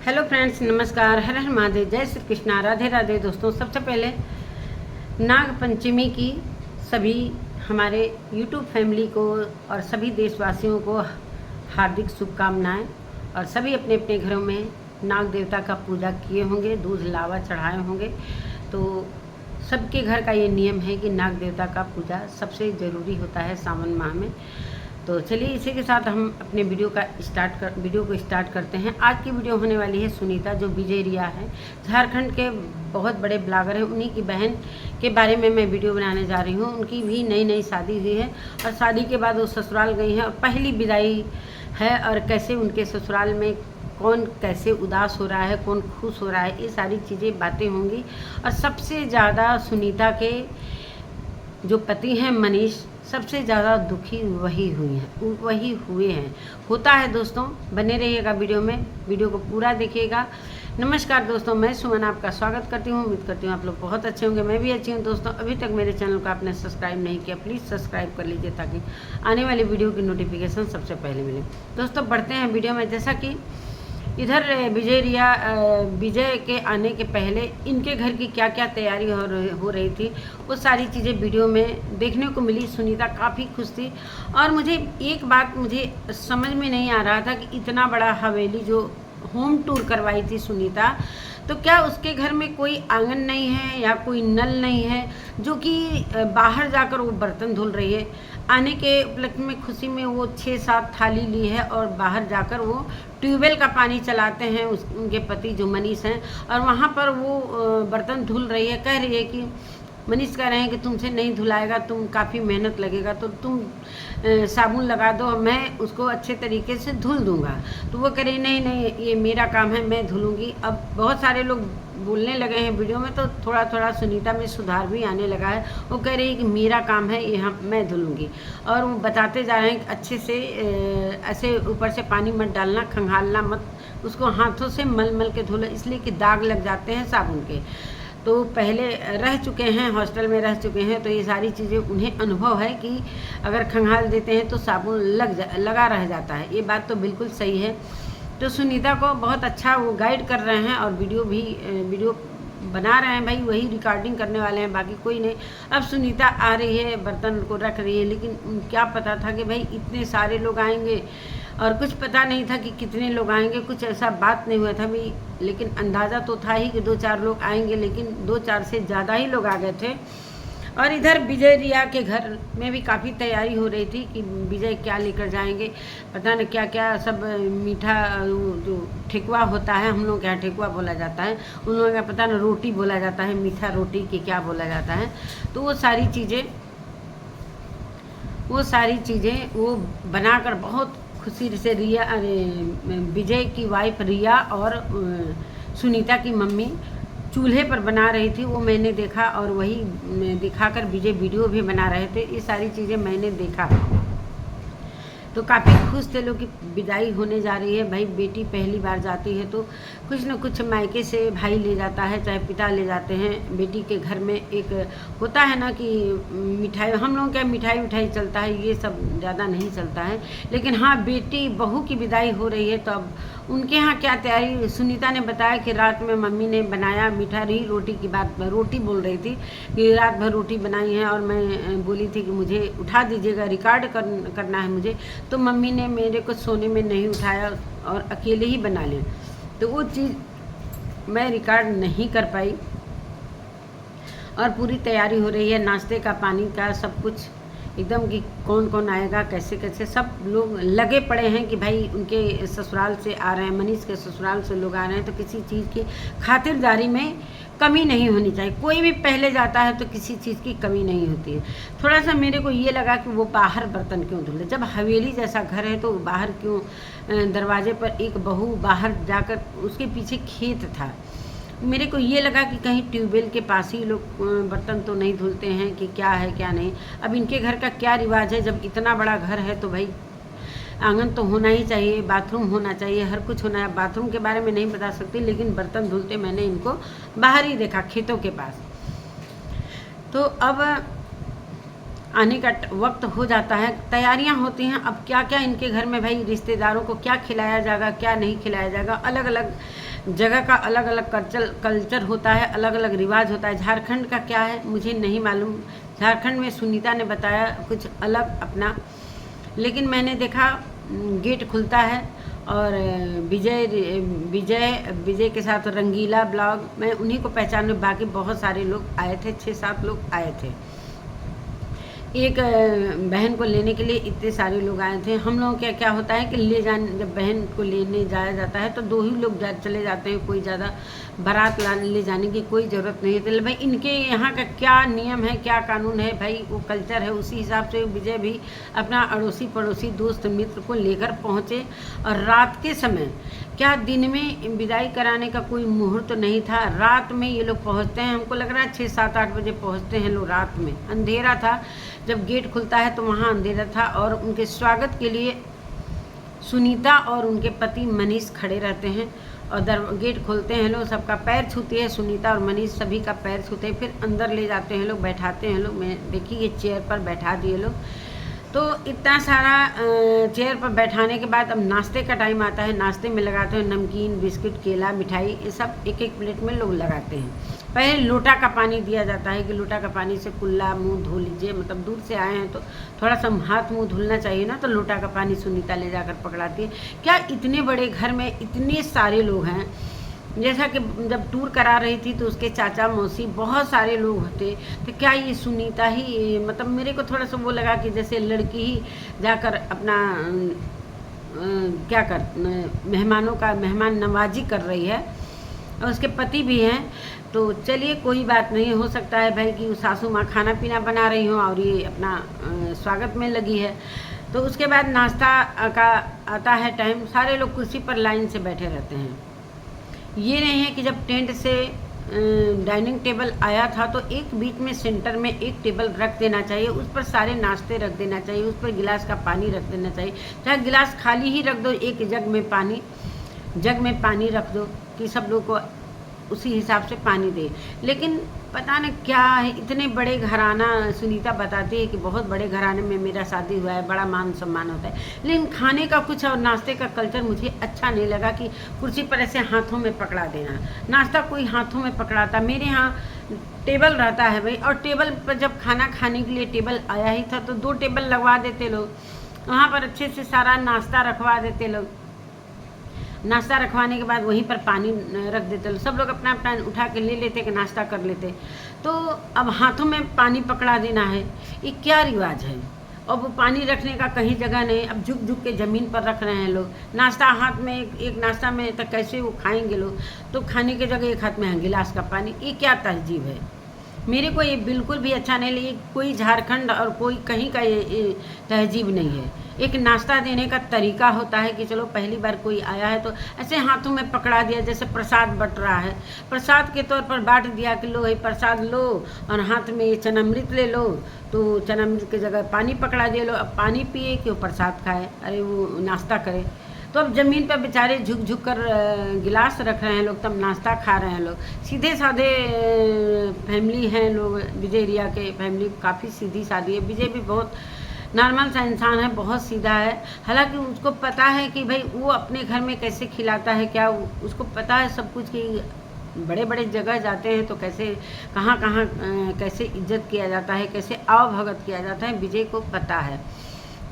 Hello friends, नमस्कार। हर हर महादेव, जय श्री कृष्णा, राधे राधे। दोस्तों, सबसे पहले नाग पंचमी की सभी हमारे यूट्यूब फैमिली को और सभी देशवासियों को हार्दिक शुभकामनाएं। और सभी अपने अपने घरों में नाग देवता का पूजा किए होंगे, दूध लावा चढ़ाए होंगे। तो सबके घर का ये नियम है कि नाग देवता का पूजा सबसे ज़रूरी होता है सावन माह में। तो चलिए इसी के साथ हम अपने वीडियो को स्टार्ट करते हैं। आज की वीडियो होने वाली है सुनीता, जो विजय रिया है, झारखंड के बहुत बड़े ब्लॉगर हैं। उन्हीं की बहन के बारे में मैं वीडियो बनाने जा रही हूँ। उनकी भी नई शादी हुई है और शादी के बाद वो ससुराल गई हैं और पहली विदाई है। और कैसे उनके ससुराल में कौन कैसे उदास हो रहा है, कौन खुश हो रहा है, ये सारी चीज़ें बातें होंगी। और सबसे ज़्यादा सुनीता के जो पति हैं मनीष, सबसे ज़्यादा दुखी वही हुए हैं। होता है दोस्तों, बने रहिएगा वीडियो में, वीडियो को पूरा देखिएगा। नमस्कार दोस्तों, मैं सुमन आपका स्वागत करती हूँ। उम्मीद करती हूँ आप लोग बहुत अच्छे होंगे, मैं भी अच्छी हूँ। दोस्तों, अभी तक मेरे चैनल को आपने सब्सक्राइब नहीं किया, प्लीज़ सब्सक्राइब कर लीजिए ताकि आने वाली वीडियो की नोटिफिकेशन सबसे पहले मिले। दोस्तों, बढ़ते हैं वीडियो में। जैसा कि इधर विजय के आने के पहले इनके घर की क्या क्या तैयारी हो रही थी, वो सारी चीज़ें वीडियो में देखने को मिली। सुनीता काफ़ी खुश थी। और मुझे एक बात समझ में नहीं आ रहा था कि इतना बड़ा हवेली जो होम टूर करवाई थी सुनीता, तो क्या उसके घर में कोई आंगन नहीं है या कोई नल नहीं है, जो कि बाहर जाकर वो बर्तन धुल रही है। आने के उपलक्ष्य में, खुशी में वो 6-7 थाली ली है और बाहर जाकर वो ट्यूबवेल का पानी चलाते हैं उनके पति जो मनीष हैं, और वहाँ पर वो बर्तन धुल रही है। कह रही है कि मनीष कह रहे हैं कि तुमसे नहीं धुलाएगा, तुम काफ़ी मेहनत लगेगा, तो तुम साबुन लगा दो, मैं उसको अच्छे तरीके से धुल दूंगा। तो वो कह रही नहीं, ये मेरा काम है, मैं धुलूंगी। अब बहुत सारे लोग बोलने लगे हैं वीडियो में, तो थोड़ा थोड़ा सुनीता में सुधार भी आने लगा है। वो कह रही है कि मेरा काम है, ये मैं धुलूंगी। और वो बताते जा रहे हैं कि अच्छे से ऐसे ऊपर से पानी मत डालना, खंगालना मत, उसको हाथों से मल के धुलो, इसलिए कि दाग लग जाते हैं साबुन के। तो पहले रह चुके हैं, हॉस्टल में रह चुके हैं, तो ये सारी चीज़ें उन्हें अनुभव है कि अगर खंगाल देते हैं तो साबुन लगा रह जाता है। ये बात तो बिल्कुल सही है। तो सुनीता को बहुत अच्छा वो गाइड कर रहे हैं और वीडियो बना रहे हैं। भाई वही रिकॉर्डिंग करने वाले हैं, बाकी कोई नहीं। अब सुनीता आ रही है, बर्तन को रख रही है, लेकिन क्या पता था कि भाई इतने सारे लोग आएंगे, और कुछ पता नहीं था कि कितने लोग आएंगे। कुछ ऐसा बात नहीं हुआ था भी, लेकिन अंदाज़ा तो था ही कि 2-4 लोग आएंगे, लेकिन 2-4 से ज़्यादा ही लोग आ गए थे। और इधर विजय रिया के घर में भी काफ़ी तैयारी हो रही थी कि विजय क्या लेकर जाएंगे, पता न क्या क्या सब मीठा, जो ठेकुआ होता है, हम लोग क्या ठेकुआ बोला जाता है, उन लोगों का पता न रोटी बोला जाता है, मीठा रोटी की क्या बोला जाता है। तो वो सारी चीज़ें वो बनाकर बहुत खुशी से विजय की वाइफ रिया और सुनीता की मम्मी चूल्हे पर बना रही थी। वो मैंने देखा और वही दिखाकर विजय वीडियो भी बना रहे थे। ये सारी चीज़ें मैंने देखा, तो काफ़ी खुश थे लोग कि विदाई होने जा रही है। भाई बेटी पहली बार जाती है तो कुछ न कुछ मायके से भाई ले जाता है, चाहे पिता ले जाते हैं। बेटी के घर में एक होता है ना कि मिठाई, हम लोगों क्या मिठाई चलता है, ये सब ज़्यादा नहीं चलता है। लेकिन हाँ, बेटी बहू की विदाई हो रही है, तो अब उनके यहाँ क्या तैयारी। सुनीता ने बताया कि रात में मम्मी ने बनाया मीठा रही रोटी की बात, रोटी बोल रही थी कि रात भर रोटी बनाई है, और मैं बोली थी कि मुझे उठा दीजिएगा, रिकॉर्ड करना है मुझे। तो मम्मी ने मेरे को सोने में नहीं उठाया और अकेले ही बना लिया, तो वो चीज़ मैं रिकॉर्ड नहीं कर पाई। और पूरी तैयारी हो रही है, नाश्ते का, पानी का, सब कुछ एकदम कि कौन कौन आएगा, कैसे कैसे सब लोग लगे पड़े हैं कि भाई उनके ससुराल से आ रहे हैं, मनीष के ससुराल से लोग आ रहे हैं, तो किसी चीज़ की खातिरदारी में कमी नहीं होनी चाहिए। कोई भी पहले जाता है तो किसी चीज़ की कमी नहीं होती है। थोड़ा सा मेरे को ये लगा कि वो बाहर बर्तन क्यों धुले, जब हवेली जैसा घर है तो बाहर क्यों, दरवाजे पर एक बहू बाहर जाकर, उसके पीछे खेत था। मेरे को ये लगा कि कहीं ट्यूबवेल के पास ही लोग बर्तन तो नहीं धुलते हैं, कि क्या है क्या नहीं। अब इनके घर का क्या रिवाज है, जब इतना बड़ा घर है तो भाई आंगन तो होना ही चाहिए, बाथरूम होना चाहिए, हर कुछ होना है। बाथरूम के बारे में नहीं बता सकती, लेकिन बर्तन धुलते मैंने इनको बाहर ही देखा, खेतों के पास। तो अब आने का वक्त हो जाता है, तैयारियां होती हैं। अब क्या क्या इनके घर में भाई रिश्तेदारों को क्या खिलाया जाएगा, क्या नहीं खिलाया जाएगा, अलग अलग जगह का अलग अलग कल्चर होता है, अलग अलग रिवाज होता है। झारखंड का क्या है मुझे नहीं मालूम, झारखंड में सुनीता ने बताया कुछ अलग अपना, लेकिन मैंने देखा गेट खुलता है और विजय विजय विजय के साथ रंगीला ब्लॉग, मैं उन्हीं को पहचान, बाकी बहुत सारे लोग आए थे, 6-7 लोग आए थे। एक बहन को लेने के लिए इतने सारे लोग आए थे। हम लोगों क्या क्या होता है कि ले जाने, जब बहन को लेने जाया जाता है तो 2 ही लोग चले जाते हैं, कोई ज़्यादा बारात ले जाने की कोई ज़रूरत नहीं है। तो भाई इनके यहाँ का क्या नियम है, क्या कानून है, भाई वो कल्चर है, उसी हिसाब से विजय भी अपना अड़ोसी पड़ोसी दोस्त मित्र को लेकर पहुँचे। और रात के समय, क्या दिन में विदाई कराने का कोई मुहूर्त नहीं था, रात में ये लोग पहुँचते हैं। हमको लग रहा है 6-7-8 बजे पहुँचते हैं लोग रात में, अंधेरा था जब गेट खुलता है तो वहाँ अंधेरा था। और उनके स्वागत के लिए सुनीता और उनके पति मनीष खड़े रहते हैं और गेट खोलते हैं लोग, सबका पैर छूते हैं, सुनीता और मनीष सभी का पैर छूते हैं, फिर अंदर ले जाते हैं लोग, बैठाते हैं लोग। मैं देखिए ये चेयर पर बैठा दिए लोग। तो इतना सारा चेयर पर बैठाने के बाद अब नाश्ते का टाइम आता है, नाश्ते में लगाते हैं नमकीन, बिस्किट, केला, मिठाई, ये सब एक एक प्लेट में लोग लगाते हैं। पहले लोटा का पानी दिया जाता है कि लोटा का पानी से कुल्ला मुंह धो लीजिए, मतलब दूर से आए हैं तो थोड़ा सा हाथ मुंह धुलना चाहिए ना, तो लोटा का पानी सुनीता ले जाकर पकड़ाती है। क्या इतने बड़े घर में इतने सारे लोग हैं, जैसा कि जब टूर करा रही थी तो उसके चाचा मौसी बहुत सारे लोग होते, तो क्या ये सुनीता ही, मतलब मेरे को थोड़ा सा वो लगा कि जैसे लड़की ही जाकर अपना क्या कर मेहमानों का मेहमान नवाजी कर रही है, और उसके पति भी हैं। तो चलिए कोई बात नहीं, हो सकता है भाई कि सासू माँ खाना पीना बना रही हो और ये अपना स्वागत में लगी है। तो उसके बाद नाश्ता का आता है टाइम, सारे लोग कुर्सी पर लाइन से बैठे रहते हैं। ये नहीं है कि जब टेंट से डाइनिंग टेबल आया था तो एक बीच में सेंटर में एक टेबल रख देना चाहिए, उस पर सारे नाश्ते रख देना चाहिए, उस पर गिलास का पानी रख देना चाहिए। चाहे गिलास खाली ही रख दो, एक जग में पानी रख दो कि सब लोग को उसी हिसाब से पानी दे। लेकिन पता नहीं क्या है, इतने बड़े घराना, सुनीता बताती है कि बहुत बड़े घराने में मेरा शादी हुआ है, बड़ा मान सम्मान होता है, लेकिन खाने का कुछ और नाश्ते का कल्चर मुझे अच्छा नहीं लगा कि कुर्सी पर ऐसे हाथों में पकड़ा देना। नाश्ता कोई हाथों में पकड़ाता, मेरे यहाँ टेबल रहता है भाई, और टेबल पर जब खाना खाने के लिए टेबल आया ही था तो 2 टेबल लगवा देते लोग, वहाँ पर अच्छे से सारा नाश्ता रखवा देते लोग। नाश्ता रखवाने के बाद वहीं पर पानी रख देते, सब लोग अपना अपना उठा के ले लेते कि नाश्ता कर लेते। तो अब हाथों में पानी पकड़ा देना है, ये क्या रिवाज है? और वो पानी रखने का कहीं जगह नहीं, अब झुक झुक के ज़मीन पर रख रहे हैं लोग। नाश्ता हाथ में, एक नाश्ता में तो कैसे वो खाएंगे लोग? तो खाने की जगह एक हाथ में गिलास का पानी, ये क्या तहजीब है? मेरे को ये बिल्कुल भी अच्छा नहीं लगी। कोई झारखंड और कोई कहीं का ये तहजीब नहीं है। एक नाश्ता देने का तरीका होता है कि चलो पहली बार कोई आया है तो ऐसे हाथों में पकड़ा दिया, जैसे प्रसाद बट रहा है, प्रसाद के तौर पर बांट दिया कि लो ये प्रसाद लो और हाथ में ये चनामृत ले लो, तो चनामृत की जगह पानी पकड़ा दिया, लो अब पानी पिए कि वो प्रसाद खाए, अरे वो नाश्ता करे। तो अब ज़मीन पर बेचारे झुक झुक कर गिलास रख रहे हैं लोग, तब नाश्ता खा रहे हैं लोग। सीधे साधे फैमिली हैं लोग, विजय रिया के फैमिली काफ़ी सीधी सादी है। विजय भी बहुत नॉर्मल सा इंसान है, बहुत सीधा है। हालांकि उसको पता है कि भाई वो अपने घर में कैसे खिलाता है, क्या उसको पता है सब कुछ, कि बड़े बड़े जगह जाते हैं तो कैसे कहाँ कहाँ कैसे इज्जत किया जाता है, कैसे आवभगत किया जाता है, विजय को पता है।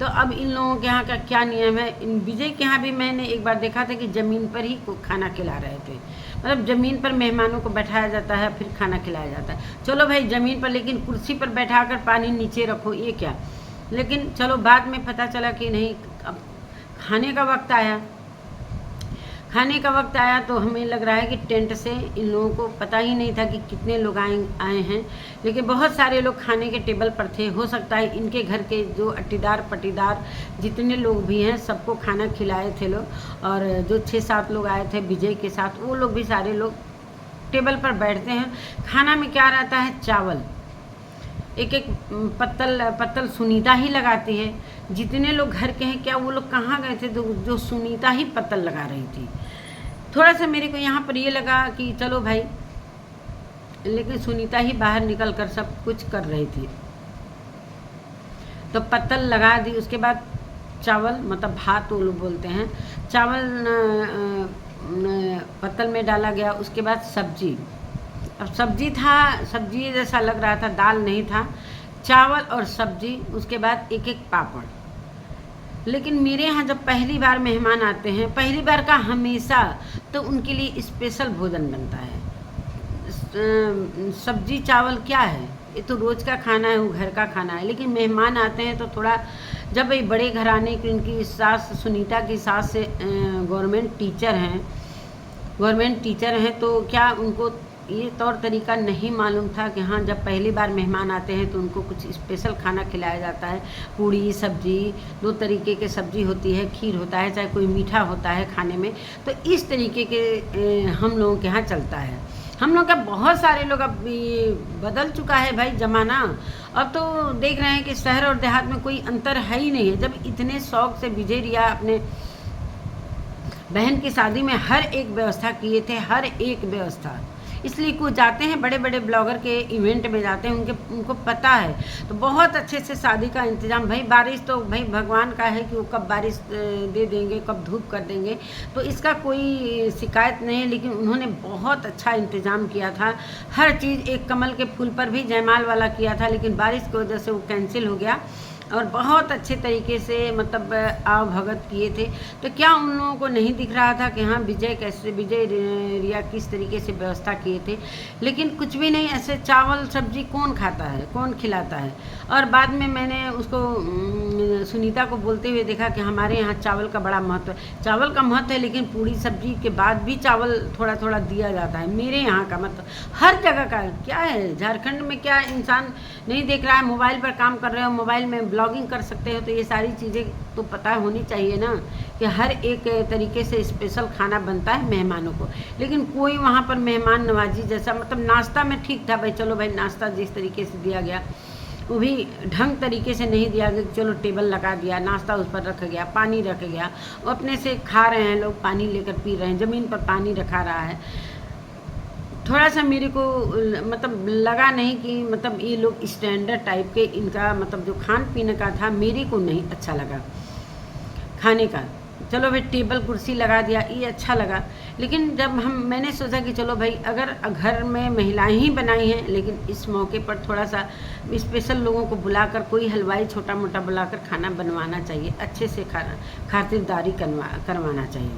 तो अब इन लोगों के यहाँ का क्या नियम है, इन विजय के यहाँ भी मैंने एक बार देखा था कि ज़मीन पर ही खाना खिला रहे थे, मतलब ज़मीन पर मेहमानों को बैठाया जाता है फिर खाना खिलाया जाता है। चलो भाई ज़मीन पर, लेकिन कुर्सी पर बैठाकर पानी नीचे रखो, ये क्या? लेकिन चलो बाद में पता चला कि नहीं, अब खाने का वक्त आया, खाने का वक्त आया तो हमें लग रहा है कि टेंट से इन लोगों को पता ही नहीं था कि कितने लोग आए हैं, लेकिन बहुत सारे लोग खाने के टेबल पर थे। हो सकता है इनके घर के जो अट्टीदार पट्टीदार जितने लोग भी हैं सबको खाना खिलाए थे लोग, और जो 6-7 लोग आए थे विजय के साथ, वो लोग भी सारे लोग टेबल पर बैठते हैं। खाना में क्या रहता है? चावल, एक एक पत्तल सुनीता ही लगाती है। जितने लोग घर के हैं, क्या वो लोग कहाँ गए थे जो सुनीता ही पत्तल लगा रही थी? थोड़ा सा मेरे को यहाँ पर ये लगा कि चलो भाई, लेकिन सुनीता ही बाहर निकल कर सब कुछ कर रही थी। तो पत्तल लगा दी, उसके बाद चावल, मतलब भात वो लोग बोलते हैं, चावल पत्तल में डाला गया। उसके बाद सब्जी, अब सब्जी था, सब्जी जैसा लग रहा था, दाल नहीं था, चावल और सब्जी, उसके बाद एक एक पापड़। लेकिन मेरे यहाँ जब पहली बार मेहमान आते हैं, पहली बार का हमेशा तो उनके लिए स्पेशल भोजन बनता है। सब्जी चावल क्या है, ये तो रोज़ का खाना है, वो घर का खाना है। लेकिन मेहमान आते हैं तो थोड़ा, जब भाई बड़े घराने की, उनकी सास, सुनीता की सास से गवर्नमेंट टीचर हैं, तो क्या उनको ये तौर तरीका नहीं मालूम था कि हाँ, जब पहली बार मेहमान आते हैं तो उनको कुछ स्पेशल खाना खिलाया जाता है। पूड़ी सब्जी, 2 तरीके के सब्जी होती है, खीर होता है, चाहे कोई मीठा होता है खाने में। तो इस तरीके के हम लोगों के यहाँ चलता है। हम लोग का बहुत सारे लोग, अब ये बदल चुका है भाई ज़माना। अब तो देख रहे हैं कि शहर और देहात में कोई अंतर है ही नहीं है। जब इतने शौक से विजय रिया अपने बहन की शादी में हर एक व्यवस्था किए थे, हर एक व्यवस्था, इसलिए कुछ जाते हैं बड़े बड़े ब्लॉगर के इवेंट में जाते हैं, उनको पता है, तो बहुत अच्छे से शादी का इंतज़ाम। भाई बारिश तो भाई भगवान का है कि वो कब बारिश दे देंगे, कब धूप कर देंगे, तो इसका कोई शिकायत नहीं है। लेकिन उन्होंने बहुत अच्छा इंतज़ाम किया था, हर चीज़। एक कमल के फूल पर भी जयमाल वाला किया था, लेकिन बारिश की वजह से वो कैंसिल हो गया, और बहुत अच्छे तरीके से मतलब आव भगत किए थे। तो क्या उन लोगों को नहीं दिख रहा था कि हाँ, विजय रिया किस तरीके से व्यवस्था किए थे। लेकिन कुछ भी नहीं, ऐसे चावल सब्जी कौन खाता है, कौन खिलाता है। और बाद में मैंने उसको सुनीता को बोलते हुए देखा कि हमारे यहाँ चावल का बड़ा महत्व है। चावल का महत्व है, लेकिन पूरी सब्जी के बाद भी चावल थोड़ा थोड़ा दिया जाता है। मेरे यहाँ का मतलब हर जगह का क्या है, झारखंड में क्या इंसान नहीं देख रहा है, मोबाइल पर काम कर रहे हो, मोबाइल में ब्लॉगिंग कर सकते हो, तो ये सारी चीज़ें तो पता होनी चाहिए ना कि हर एक तरीके से स्पेशल खाना बनता है मेहमानों को। लेकिन कोई वहाँ पर मेहमान नवाजी जैसा, मतलब नाश्ता में ठीक था भाई, चलो भाई नाश्ता जिस तरीके से दिया गया वो भी ढंग तरीके से नहीं दिया गया। चलो टेबल लगा दिया, नाश्ता उस पर रख गया, पानी रख गया, वो अपने से खा रहे हैं लोग, पानी लेकर पी रहे हैं, ज़मीन पर पानी रखा रहा है। थोड़ा सा मेरे को मतलब लगा नहीं कि मतलब ये लोग स्टैंडर्ड टाइप के, इनका मतलब जो खान पीने का था मेरे को नहीं अच्छा लगा खाने का। चलो भाई टेबल कुर्सी लगा दिया, ये अच्छा लगा। लेकिन जब मैंने सोचा कि चलो भाई, अगर घर में महिलाएं ही बनाई हैं, लेकिन इस मौके पर थोड़ा सा स्पेशल लोगों को बुलाकर, कोई हलवाई छोटा मोटा बुलाकर खाना बनवाना चाहिए, अच्छे से खातिरदारी करवाना चाहिए।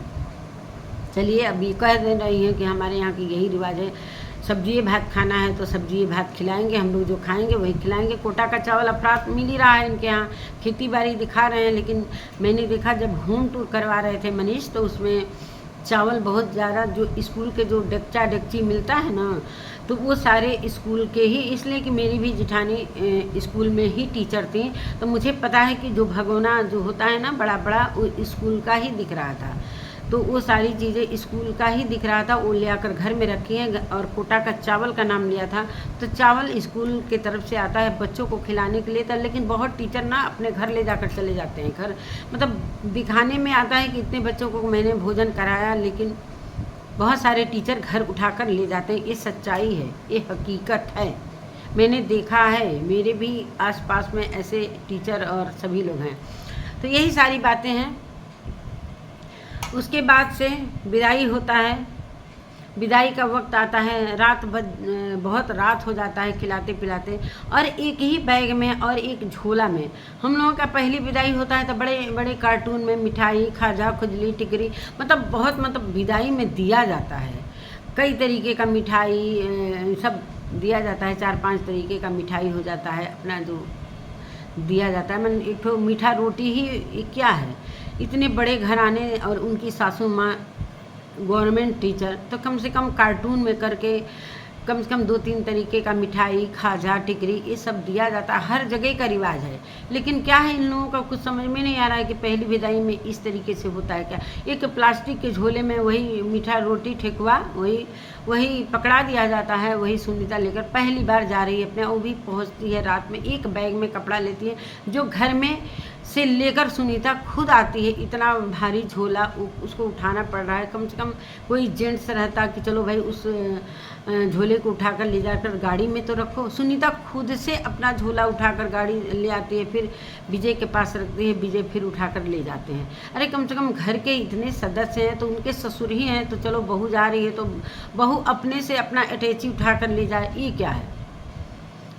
चलिए, अभी कह दे रही हैं कि हमारे यहाँ की यही रिवाज है, सब्जी भात खाना है तो सब्जी भात खिलाएंगे, हम लोग जो खाएंगे वही खिलाएंगे। कोटा का चावल अफरात मिल ही रहा है इनके यहाँ, खेती बाड़ी दिखा रहे हैं। लेकिन मैंने देखा जब होम टूर करवा रहे थे मनीष, तो उसमें चावल बहुत ज़्यादा, जो स्कूल के जो डेक्ची मिलता है ना, तो वो सारे स्कूल के ही, इसलिए कि मेरी भी जिठानी स्कूल में ही टीचर थी, तो मुझे पता है कि जो भगोना जो होता है ना बड़ा बड़ा, वो स्कूल का ही दिख रहा था। तो वो सारी चीज़ें स्कूल का ही दिख रहा था, वो ले आकर घर में रखी हैं। और कोटा का चावल का नाम लिया था, तो चावल स्कूल की तरफ से आता है बच्चों को खिलाने के लिए था। लेकिन बहुत टीचर ना अपने घर ले जाकर चले जाते हैं, घर मतलब दिखाने में आता है कि इतने बच्चों को मैंने भोजन कराया, लेकिन बहुत सारे टीचर घर उठाकर ले जाते हैं। ये सच्चाई है, ये हकीकत है, मैंने देखा है, मेरे भी आसपास में ऐसे टीचर और सभी लोग हैं। तो यही सारी बातें हैं। उसके बाद से विदाई होता है, विदाई का वक्त आता है, बहुत रात हो जाता है खिलाते पिलाते, और एक ही बैग में और एक झोला में हम लोगों का पहली विदाई होता है। तो बड़े बड़े कार्टून में मिठाई, खाजा, खुजली, टिकरी, मतलब बहुत मतलब विदाई में दिया जाता है। कई तरीके का मिठाई सब दिया जाता है, 4-5 तरीके का मिठाई हो जाता है अपना जो दिया जाता है। मैं एक तो मीठा रोटी ही क्या है, इतने बड़े घराने और उनकी सासू माँ गवर्नमेंट टीचर, तो कम से कम कार्टून में करके कम से कम 2-3 तरीके का मिठाई, खाजा, टिकरी, ये सब दिया जाता है, हर जगह का रिवाज है। लेकिन क्या है, इन लोगों का कुछ समझ में नहीं आ रहा है कि पहली विदाई में इस तरीके से होता है क्या। एक प्लास्टिक के झोले में वही मीठा रोटी ठेकुआ वही पकड़ा दिया जाता है। वही सुनीता लेकर पहली बार जा रही है अपने, वो भी पहुंचती है रात में, एक बैग में कपड़ा लेती है। जो घर में से लेकर सुनीता खुद आती है। इतना भारी झोला उसको उठाना पड़ रहा है। कम से कम कोई जेंट्स रहता कि चलो भाई उस झोले को उठाकर ले जाकर गाड़ी में तो रखो। सुनीता खुद से अपना झोला उठाकर गाड़ी ले आती है, फिर विजय के पास रखती है, विजय फिर उठाकर ले जाते हैं। अरे कम से कम घर के इतने सदस्य हैं तो उनके ससुर ही हैं, तो चलो बहू जा रही है तो बहू अपने से अपना अटैची उठाकर ले जाए, ये क्या है?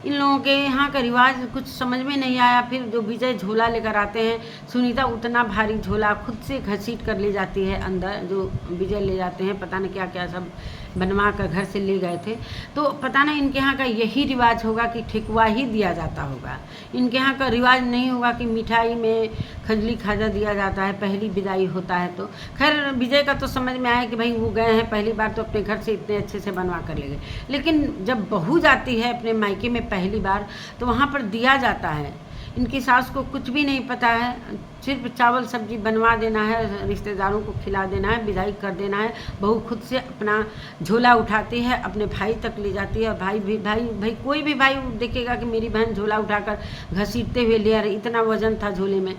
इन लोगों के यहाँ का रिवाज कुछ समझ में नहीं आया। फिर जो विजय झोला लेकर आते हैं, सुनीता उतना भारी झोला खुद से घसीट कर ले जाती है अंदर। जो विजय ले जाते हैं, पता नहीं क्या क्या सब बनवा कर घर से ले गए थे। तो पता नहीं इनके यहाँ का यही रिवाज होगा कि ठेकुआ ही दिया जाता होगा। इनके यहाँ का रिवाज नहीं होगा कि मिठाई में खजली खाजा दिया जाता है पहली विदाई होता है। तो खैर विजय का तो समझ में आया कि भाई वो गए हैं पहली बार तो अपने घर से इतने अच्छे से बनवा कर ले गए। लेकिन जब बहू जाती है अपने मायके में पहली बार तो वहाँ पर दिया जाता है। इनकी सास को कुछ भी नहीं पता है, सिर्फ चावल सब्जी बनवा देना है, रिश्तेदारों को खिला देना है, विदाई कर देना है। बहू खुद से अपना झोला उठाती है, अपने भाई तक ले जाती है। और भाई कोई भी भाई देखेगा कि मेरी बहन झोला उठाकर घसीटते हुए ले आ रही, इतना वजन था झोले में।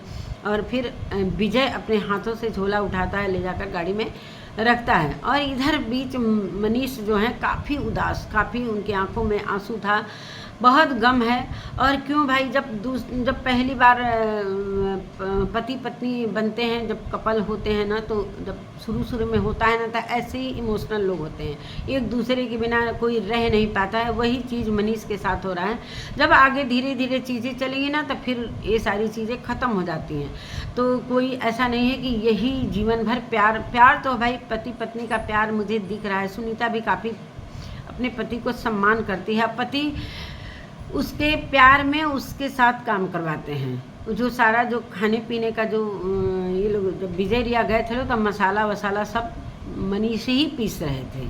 और फिर विजय अपने हाथों से झोला उठाता है, ले जाकर गाड़ी में रखता है। और इधर बीच मनीष जो है काफ़ी उदास, काफ़ी उनकी आंखों में आंसू था, बहुत गम है। और क्यों भाई, जब पहली बार पति पत्नी बनते हैं, जब कपल होते हैं ना, तो जब शुरू में होता है ना, तो ऐसे ही इमोशनल लोग होते हैं, एक दूसरे के बिना कोई रह नहीं पाता है। वही चीज़ मनीष के साथ हो रहा है। जब आगे धीरे धीरे चीज़ें चलेंगी ना, तो फिर ये सारी चीज़ें ख़त्म हो जाती हैं। तो कोई ऐसा नहीं है कि यही जीवन भर प्यार तो भाई पति पत्नी का प्यार मुझे दिख रहा है। सुनीता भी काफ़ी अपने पति को सम्मान करती है। पति उसके प्यार में उसके साथ काम करवाते हैं। जो सारा जो खाने पीने का जो ये लोग जब विजय रिया गए थे तो मसाला वसाला सब मनीष ही पीस रहे थे।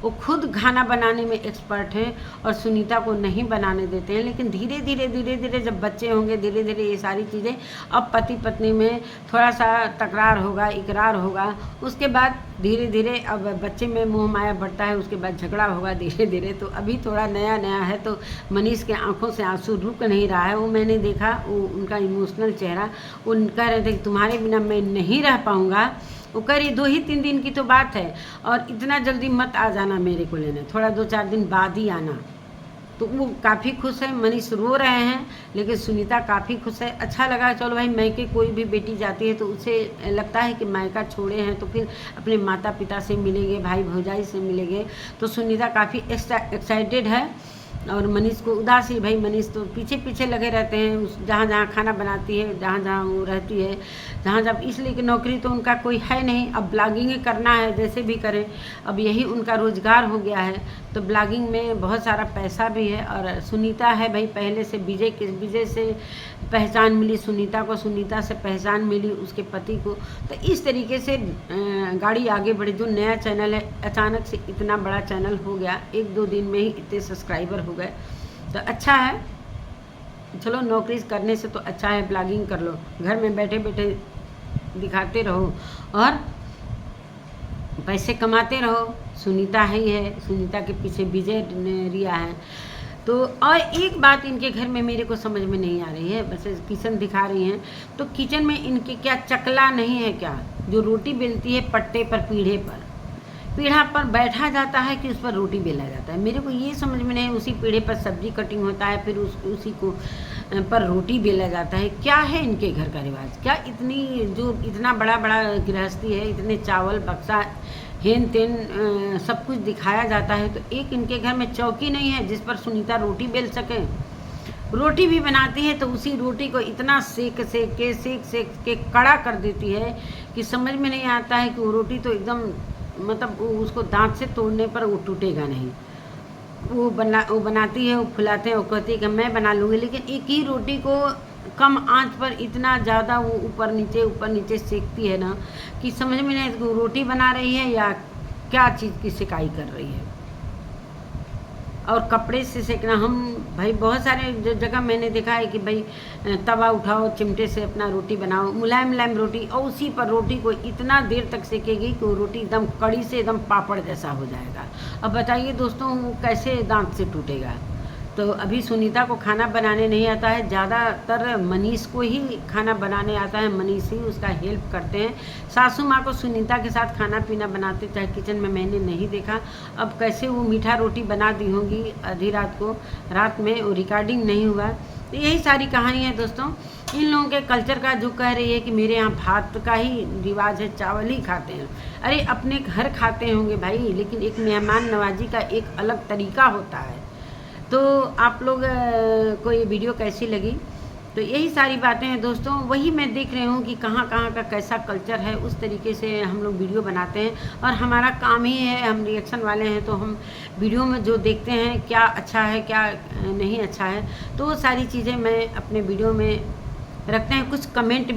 वो खुद खाना बनाने में एक्सपर्ट हैं और सुनीता को नहीं बनाने देते हैं। लेकिन धीरे धीरे जब बच्चे होंगे, धीरे धीरे ये सारी चीज़ें, अब पति पत्नी में थोड़ा सा तकरार होगा, इकरार होगा। उसके बाद धीरे धीरे अब बच्चे में मोह माया बढ़ता है, उसके बाद झगड़ा होगा धीरे धीरे। तो अभी थोड़ा नया है तो मनीष के आंखों से आंसू रुक नहीं रहा है। वो मैंने देखा, वो उनका इमोशनल चेहरा, वो कह रहे थे कि तुम्हारे बिना मैं नहीं रह पाऊँगा। वो कह रही 2-3 दिन की तो बात है, और इतना जल्दी मत आ जाना मेरे को लेने, थोड़ा 2-4 दिन बाद ही आना। तो वो काफ़ी खुश है। मनीष रो रहे हैं लेकिन सुनीता काफ़ी खुश है। अच्छा लगा, चलो भाई मायके कोई भी बेटी जाती है तो उसे लगता है कि मायका छोड़े हैं तो फिर अपने माता पिता से मिलेंगे, भाई भौजाई से मिलेंगे। तो सुनीता काफ़ी एक्साइटेड है। और मनीष को उदासी, भाई मनीष तो पीछे लगे रहते हैं, उस जहाँ खाना बनाती है, जहाँ वो रहती है, जब इसलिए कि नौकरी तो उनका कोई है नहीं। अब ब्लॉगिंग करना है, जैसे भी करें, अब यही उनका रोज़गार हो गया है। तो ब्लॉगिंग में बहुत सारा पैसा भी है। और सुनीता है भाई पहले से विजय से पहचान मिली सुनीता को, सुनीता से पहचान मिली उसके पति को। तो इस तरीके से गाड़ी आगे बढ़ी। जो नया चैनल है, अचानक से इतना बड़ा चैनल हो गया, 1-2 दिन में ही इतने सब्सक्राइबर हो गए। तो अच्छा है, चलो नौकरी करने से तो अच्छा है ब्लॉगिंग कर लो, घर में बैठे बैठे दिखाते रहो और पैसे कमाते रहो। सुनीता ही है, सुनीता के पीछे विजय रिया है। तो और एक बात इनके घर में मेरे को समझ में नहीं आ रही है, बस किचन दिखा रही हैं तो किचन में इनके क्या चकला नहीं है क्या? जो रोटी बेलती है पट्टे पर, पीढ़ा पर बैठा जाता है कि उस पर रोटी बेला जाता है। मेरे को ये समझ में नहीं, उसी पीढ़े पर सब्जी कटिंग होता है, फिर उसी को पर रोटी बेला जाता है। क्या है इनके घर का रिवाज? क्या इतना बड़ा गृहस्थी है, इतने चावल बक्सा हेन तेन सब कुछ दिखाया जाता है, तो एक इनके घर में चौकी नहीं है जिस पर सुनीता रोटी बेल सके। रोटी भी बनाती है तो उसी रोटी को इतना सेक के कड़ा कर देती है कि समझ में नहीं आता है कि वो रोटी तो एकदम मतलब उसको दांत से तोड़ने पर वो टूटेगा नहीं। वो बनाती है, वो फुलाते हैं, वो कहती है कि मैं बना लूँगी, लेकिन एक ही रोटी को कम आंच पर इतना ज़्यादा वो ऊपर नीचे सेकती है ना कि समझ में नहीं वो रोटी बना रही है या क्या चीज़ की सिकाई कर रही है। और कपड़े से सेकना, हम भाई बहुत सारे जगह मैंने देखा है कि भाई तवा उठाओ, चिमटे से अपना रोटी बनाओ, मुलायम रोटी, और उसी पर रोटी को इतना देर तक सेकेगी कि वो रोटी एकदम कड़ी से एकदम पापड़ जैसा हो जाएगा। अब बताइए दोस्तों, वो कैसे दांत से टूटेगा? तो अभी सुनीता को खाना बनाने नहीं आता है, ज़्यादातर मनीष को ही खाना बनाने आता है, मनीष ही उसका हेल्प करते हैं। सासू माँ को सुनीता के साथ खाना पीना बनाते चाहे किचन में मैंने नहीं देखा। अब कैसे वो मीठा रोटी बना दी होंगी आधी रात को, रात में वो रिकॉर्डिंग नहीं हुआ। तो यही सारी कहानी है दोस्तों। इन लोगों के कल्चर का जो कह रही है कि मेरे यहाँ भात का ही रिवाज है, चावल ही खाते हैं। अरे अपने घर खाते होंगे भाई, लेकिन एक मेहमान नवाजी का एक अलग तरीका होता है। तो आप लोग को ये वीडियो कैसी लगी? तो यही सारी बातें हैं दोस्तों। वही मैं देख रही हूँ कि कहाँ कहाँ का कैसा कल्चर है, उस तरीके से हम लोग वीडियो बनाते हैं। और हमारा काम ही है, हम रिएक्शन वाले हैं, तो हम वीडियो में जो देखते हैं क्या अच्छा है क्या नहीं अच्छा है, तो वो सारी चीज़ें मैं अपने वीडियो में रखते हैं। कुछ कमेंट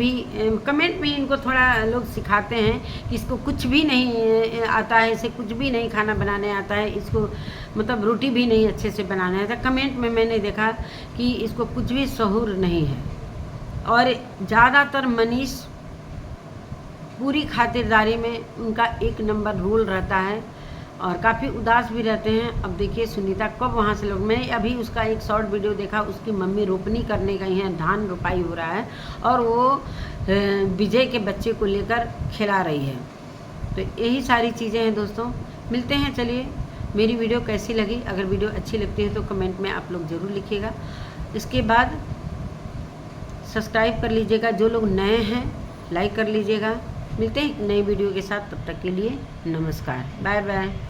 भी इनको थोड़ा लोग सिखाते हैं कि इसको कुछ भी नहीं आता है, इसे कुछ भी नहीं खाना बनाने आता है, इसको मतलब रोटी भी नहीं अच्छे से बनाना आता। कमेंट में मैंने देखा कि इसको कुछ भी शऊर नहीं है। और ज़्यादातर मनीष पूरी खातिरदारी में उनका एक नंबर रोल रहता है और काफ़ी उदास भी रहते हैं। अब देखिए सुनीता कब वहाँ से लोग, मैं अभी उसका एक शॉर्ट वीडियो देखा, उसकी मम्मी रोपनी करने गई हैं, धान रोपाई हो रहा है और वो विजय के बच्चे को लेकर खिला रही है। तो यही सारी चीज़ें हैं दोस्तों। मिलते हैं, चलिए मेरी वीडियो कैसी लगी? अगर वीडियो अच्छी लगती है तो कमेंट में आप लोग ज़रूर लिखिएगा। इसके बाद सब्सक्राइब कर लीजिएगा, जो लोग नए हैं लाइक कर लीजिएगा। मिलते हैं एक नई वीडियो के साथ, तब तक के लिए नमस्कार, बाय बाय।